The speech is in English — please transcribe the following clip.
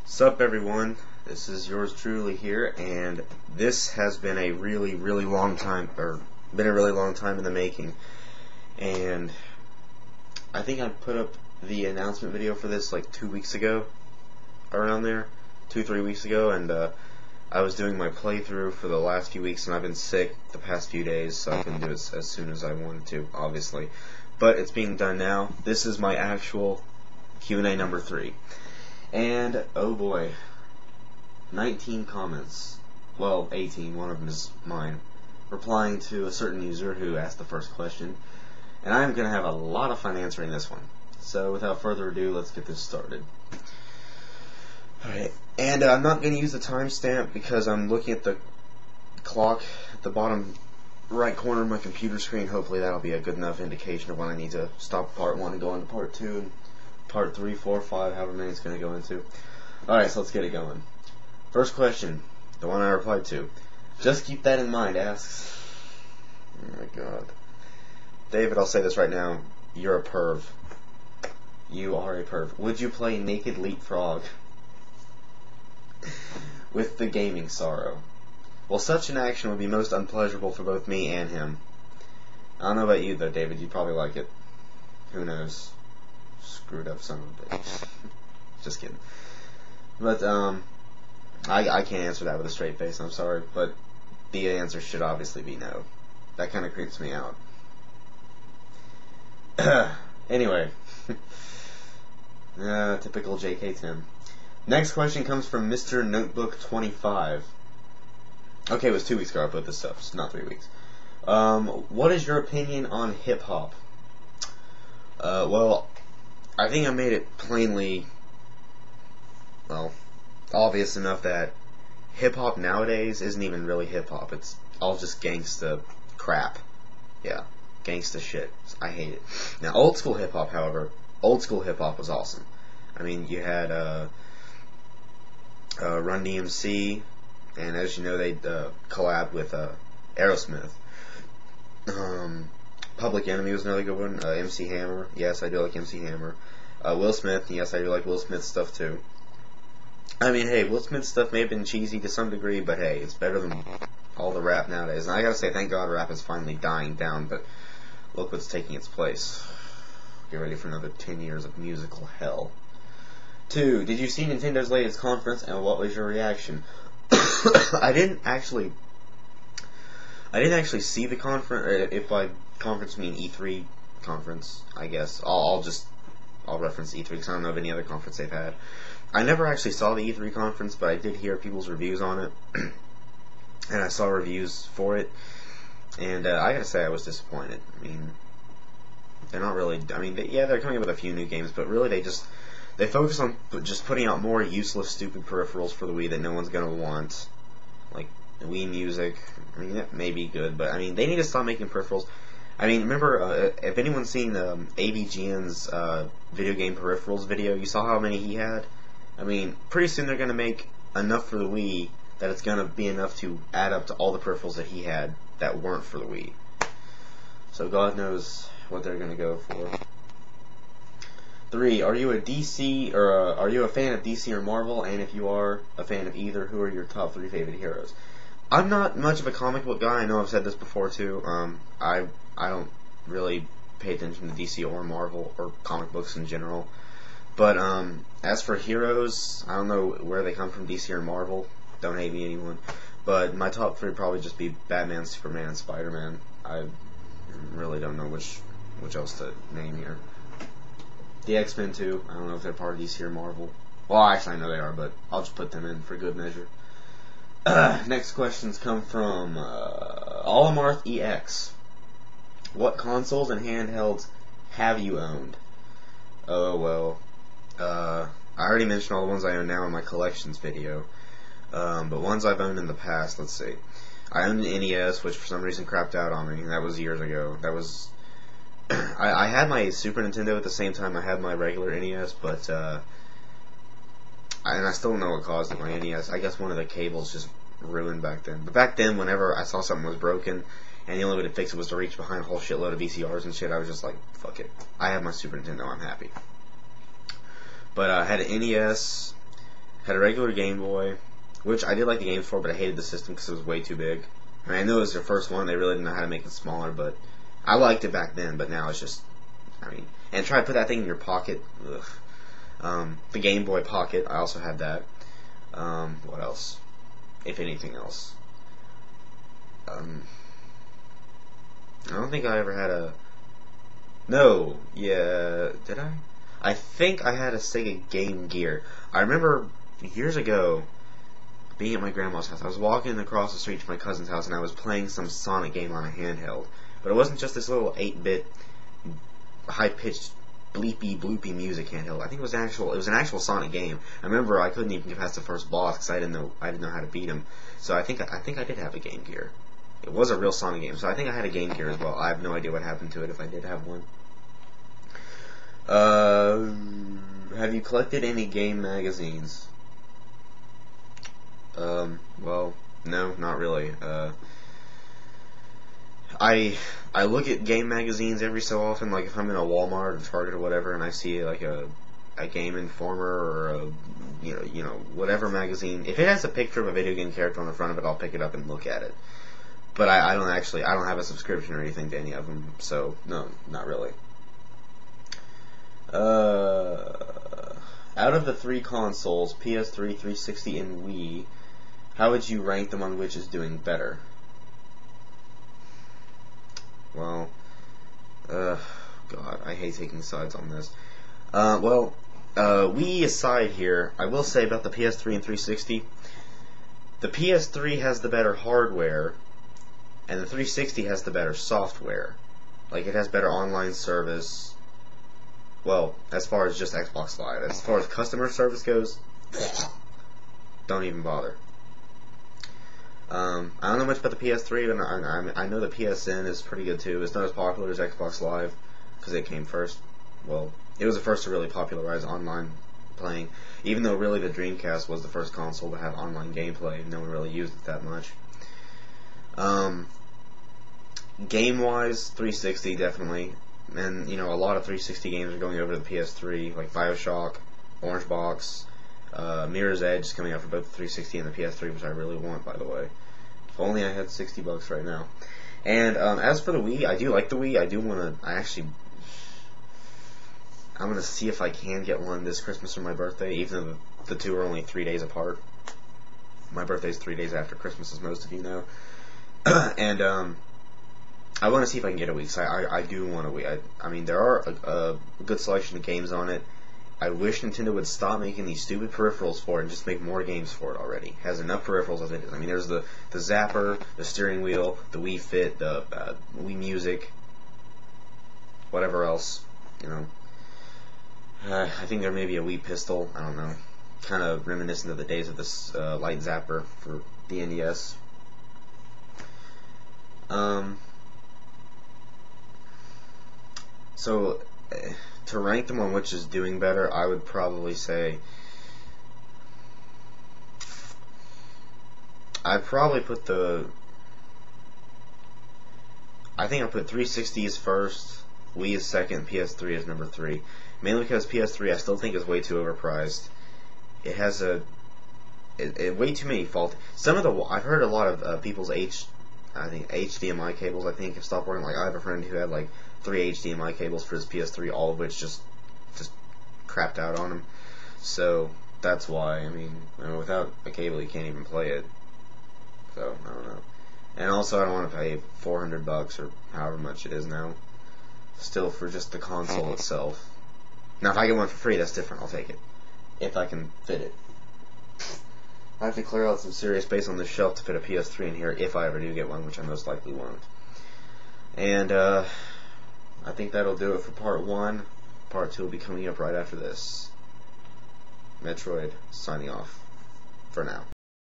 Sup everyone, this is yours truly here, and this has been a really long time, in the making. And I think I put up the announcement video for this like 2 weeks ago, around there, 2-3 weeks ago, and I was doing my playthrough for the last few weeks, and I've been sick the past few days, so I couldn't do it as soon as I wanted to, obviously. But it's being done now. This is my actual Q&A number 3. And, oh boy, 19 comments, well, 18, one of them is mine, replying to a certain user who asked the first question, and I'm going to have a lot of fun answering this one. So, without further ado, let's get this started. Alright, and I'm not going to use the timestamp because I'm looking at the clock at the bottom right corner of my computer screen. Hopefully that'll be a good enough indication of when I need to stop part 1 and go into part 2, and part 3, 4, 5, however many it's going to go into. Alright, so let's get it going. First question, the one I replied to. Just keep that in mind, asks. Oh my god. David, I'll say this right now. You're a perv. You are a perv. Would you play Naked Leapfrog with the gaming sorrow? Well, such an action would be most unpleasurable for both me and him. I don't know about you though, David. You'd probably like it. Who knows? Screwed up son of a bitch. Just kidding. But I can't answer that with a straight face, I'm sorry, but the answer should obviously be no. That kind of creeps me out. Anyway. Typical JK Tim. Next question comes from Mr. Notebook 25. Okay, it was 2 weeks ago I put this up, so not 3 weeks. What is your opinion on hip-hop? Well, I think I made it plainly, well, obvious enough that hip-hop nowadays isn't even really hip-hop. It's all just gangsta crap. Yeah, gangsta shit. I hate it. Now, old school hip-hop, however, old school hip-hop was awesome. I mean, you had Run DMC, and as you know, they collabed with Aerosmith. Public Enemy was another good one. MC Hammer, yes, I do like MC Hammer. Will Smith, yes, I do like Will Smith stuff too. I mean, hey, Will Smith stuff may have been cheesy to some degree, but hey, it's better than all the rap nowadays. And I gotta say, thank God rap is finally dying down, but look what's taking its place. Get ready for another 10 years of musical hell. 2. Did you see Nintendo's latest conference, and what was your reaction? I didn't actually see the conference, or if by conference mean E3 conference, I guess. I'll reference E3 because I don't know of any other conference they've had. I never actually saw the E3 conference, but I did hear people's reviews on it, and I saw reviews for it, and I gotta say I was disappointed. I mean, they're not really, I mean, they're coming up with a few new games, but really they focus on just putting out more useless, stupid peripherals for the Wii that no one's gonna want, like Wii Music. I mean, that may be good, but I mean, they need to stop making peripherals. I mean, remember, if anyone's seen AVGN's video game peripherals video, you saw how many he had? I mean, pretty soon they're going to make enough for the Wii that it's going to be enough to add up to all the peripherals that he had that weren't for the Wii. So God knows what they're going to go for. 3. Are you a DC, or are you a fan of DC or Marvel? And if you are a fan of either, who are your top 3 favorite heroes? I'm not much of a comic book guy. I know I've said this before too. I don't really pay attention to DC or Marvel or comic books in general. But as for heroes, I don't know where they come from, DC or Marvel. Don't hate me, anyone. But my top 3 would probably just be Batman, Superman, and Spider-Man. I really don't know which else to name here. The X-Men too. I don't know if they're part of DC or Marvel. Well, actually I know they are, but I'll just put them in for good measure. Next questions come from Alamarth EX. What consoles and handhelds have you owned? Oh, well, I already mentioned all the ones I own now in my collections video, but ones I've owned in the past, let's see. I owned an NES, which for some reason crapped out on me. That was years ago. That was... I had my Super Nintendo at the same time I had my regular NES, but, and I still don't know what caused it, my NES. I guess one of the cables just ruined back then. But back then, whenever I saw something was broken, and the only way to fix it was to reach behind a whole shitload of VCRs and shit, I was just like, fuck it. I have my Super Nintendo, I'm happy. But I had an NES, Had a regular Game Boy, which I did like the games for, but I hated the system because it was way too big. I mean, I know it was their first one; they really didn't know how to make it smaller, but I liked it back then. But now it's just, I mean, and try to put that thing in your pocket. Ugh. The Game Boy Pocket, I also had that. What else? If anything else. I don't think I ever had a... No, yeah, did I? I think I had a Sega Game Gear. I remember years ago being at my grandma's house. I was walking across the street to my cousin's house and I was playing some Sonic game on a handheld. But it wasn't just this little 8-bit, high-pitched, bleepy, bloopy music handheld. I think it was an actual Sonic game. I remember I couldn't even get past the first boss because I didn't know how to beat him. So I think I did have a Game Gear. It was a real Sonic game, so I think I had a Game Gear as well. I have no idea what happened to it if I did have one. Have you collected any game magazines? Well, no, not really. I look at game magazines every so often, like if I'm in a Walmart or Target or whatever, and I see like a Game Informer or a you know whatever magazine. If it has a picture of a video game character on the front of it, I'll pick it up and look at it. But I don't have a subscription or anything to any of them, so no, not really. Out of the 3 consoles, PS3, 360, and Wii, how would you rank them on which is doing better? Well, God, I hate taking sides on this. Wii aside here, I will say about the PS3 and 360, the PS3 has the better hardware, and the 360 has the better software. Like, it has better online service. Well, as far as just Xbox Live. As far as customer service goes, don't even bother. I don't know much about the PS3, but I know the PSN is pretty good too. It's not as popular as Xbox Live because it came first. Well, it was the first to really popularize online playing, even though really the Dreamcast was the first console to have online gameplay. No one really used it that much. Game-wise, 360 definitely. And, a lot of 360 games are going over to the PS3, like Bioshock, Orange Box, Mirror's Edge is coming out for both the 360 and the PS3, which I really want, by the way. If only I had $60 right now. And as for the Wii, I do like the Wii. I'm going to see if I can get one this Christmas or my birthday, even though the two are only 3 days apart. My birthday's 3 days after Christmas, as most of you know. And, I want to see if I can get a Wii, because I do want a Wii. I mean, there are a good selection of games on it. I wish Nintendo would stop making these stupid peripherals for it and just make more games for it already. It has enough peripherals as it is. I mean, there's the Zapper, the steering wheel, the Wii Fit, the Wii Music, whatever else, I think there may be a Wii Pistol, I don't know. Kind of reminiscent of the days of this light zapper for the NES. So, to rank them on which is doing better, I would probably say I'd probably put I think I'll put 360 as first, Wii is second, PS3 is number 3. Mainly because PS3 I still think is way too overpriced. It has way too many faults. I've heard a lot of people's HDMI cables have stopped working. Like I have a friend who had like 3 HDMI cables for his PS3, all of which just crapped out on him. So that's why. I mean, without a cable, you can't even play it. So I don't know. And also, I don't want to pay $400 or however much it is now, still for just the console itself. Now, if I get one for free, that's different. I'll take it if I can fit it. I have to clear out some serious space on the shelf to fit a PS3 in here if I ever do get one, which I most likely won't. And I think that'll do it for part 1. Part 2 will be coming up right after this. Metroid, signing off for now.